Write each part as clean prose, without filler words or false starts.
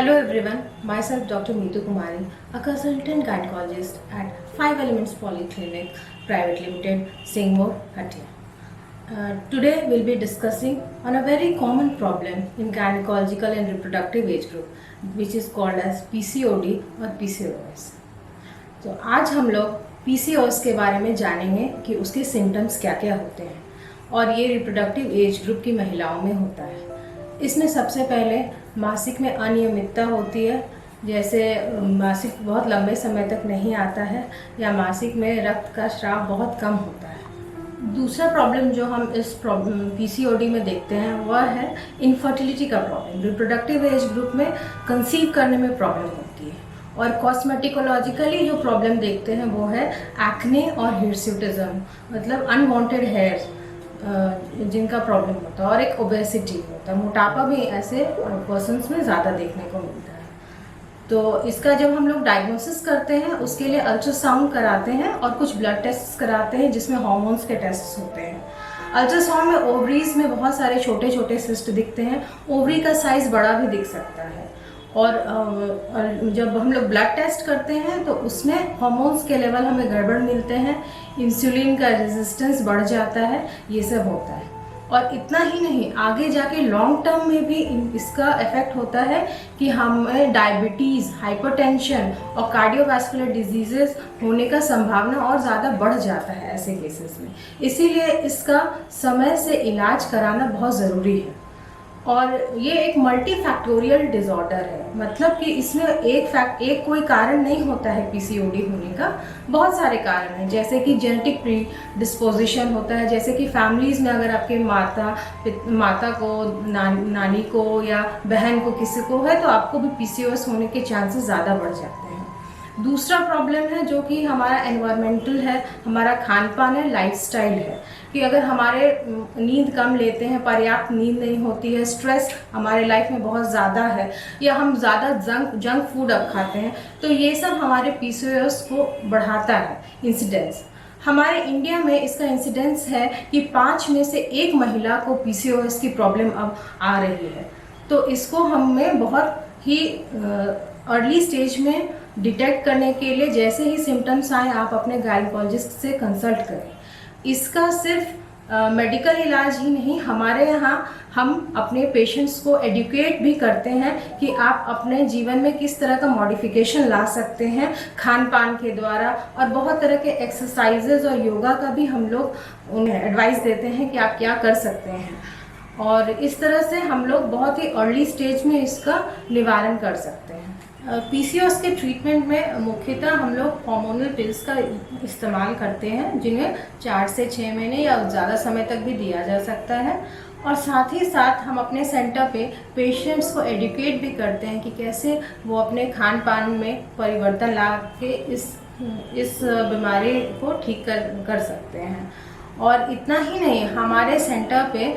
Hello everyone, myself Dr. Neetu Kumari, a consultant gynecologist at 5 Elements Polyclinic Private Limited, Singapore, Hatia. Today we'll be discussing on a very common problem in gynecological and reproductive age group, which is called as PCOD or PCOS. तो आज हम लोग PCOS के बारे में जानेंगे कि उसके सिम्टम्स क्या क्या होते हैं और ये रिप्रोडक्टिव एज ग्रुप की महिलाओं में होता है। इसमें सबसे पहले मासिक में अनियमितता होती है, जैसे मासिक बहुत लंबे समय तक नहीं आता है या मासिक में रक्त का स्राव बहुत कम होता है। दूसरा प्रॉब्लम जो हम इस PCOD में देखते हैं वह है इनफर्टिलिटी का प्रॉब्लम। रिप्रोडक्टिव एज ग्रुप में कंसीव करने में प्रॉब्लम होती है और कॉस्मेटिकोलॉजिकली जो प्रॉब्लम देखते हैं वो है एक्ने और हिर्सुटिज्म, मतलब अनवांटेड हेयर्स जिनका प्रॉब्लम होता है, और एक ओबेसिटी होता है, मोटापा भी ऐसे पर्सन्स में ज़्यादा देखने को मिलता है। तो इसका जब हम लोग डायग्नोसिस करते हैं उसके लिए अल्ट्रासाउंड कराते हैं और कुछ ब्लड टेस्ट कराते हैं जिसमें हार्मोन्स के टेस्ट होते हैं। अल्ट्रासाउंड में ओवरीज में बहुत सारे छोटे छोटे सिस्ट दिखते हैं, ओवरी का साइज़ बड़ा भी दिख सकता है। और जब हम लोग ब्लड टेस्ट करते हैं तो उसमें हार्मोन्स के लेवल हमें गड़बड़ मिलते हैं, इंसुलिन का रेजिस्टेंस बढ़ जाता है, ये सब होता है। और इतना ही नहीं, आगे जाके लॉन्ग टर्म में भी इसका इफेक्ट होता है कि हमें डायबिटीज़, हाइपरटेंशन और कार्डियोवास्कुलर डिजीजेस होने का संभावना और ज़्यादा बढ़ जाता है ऐसे केसेस में। इसीलिए इसका समय से इलाज कराना बहुत ज़रूरी है। और ये एक मल्टी फैक्टोरियल डिसऑर्डर है, मतलब कि इसमें एक कोई कारण नहीं होता है PCOD होने का, बहुत सारे कारण हैं। जैसे कि जेनेटिक प्री डिस्पोजिशन होता है, जैसे कि फैमिलीज़ में अगर आपके माता को नानी को या बहन को किसी को है तो आपको भी PCOS होने के चांसेस ज़्यादा बढ़ जाते हैं। दूसरा प्रॉब्लम है जो कि हमारा एनवायरमेंटल है, हमारा खान पान है, लाइफस्टाइल है, कि अगर हमारे नींद कम लेते हैं, पर्याप्त नींद नहीं होती है, स्ट्रेस हमारे लाइफ में बहुत ज़्यादा है, या हम ज़्यादा जंक फूड अब खाते हैं, तो ये सब हमारे PCOS को बढ़ाता है इंसिडेंस। हमारे इंडिया में इसका इंसिडेंस है कि 5 में से 1 महिला को PCOS की प्रॉब्लम अब आ रही है। तो इसको हमें बहुत ही अर्ली स्टेज में डिटेक्ट करने के लिए जैसे ही सिम्टम्स आए आप अपने गायनेकोलॉजिस्ट से कंसल्ट करें। इसका सिर्फ मेडिकल इलाज ही नहीं, हमारे यहाँ हम अपने पेशेंट्स को एडुकेट भी करते हैं कि आप अपने जीवन में किस तरह का मॉडिफिकेशन ला सकते हैं खान पान के द्वारा, और बहुत तरह के एक्सरसाइजेज और योगा का भी हम लोग उन्हें एडवाइस देते हैं कि आप क्या कर सकते हैं। और इस तरह से हम लोग बहुत ही अर्ली स्टेज में इसका निवारण कर सकते हैं। PCOS के ट्रीटमेंट में मुख्यतः हम लोग हार्मोनल पिल्स का इस्तेमाल करते हैं, जिन्हें 4 से 6 महीने या ज़्यादा समय तक भी दिया जा सकता है। और साथ ही साथ हम अपने सेंटर पे पेशेंट्स को एडुकेट भी करते हैं कि कैसे वो अपने खान पान में परिवर्तन ला के इस बीमारी को ठीक कर सकते हैं। और इतना ही नहीं, हमारे सेंटर पे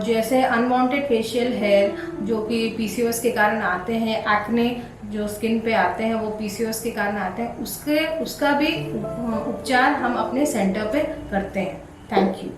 जैसे अनवांटेड फेशियल हेयर जो कि PCOS के कारण आते हैं, एक्ने जो स्किन पे आते हैं वो PCOS के कारण आते हैं, उसका भी उपचार हम अपने सेंटर पे करते हैं। Thank you.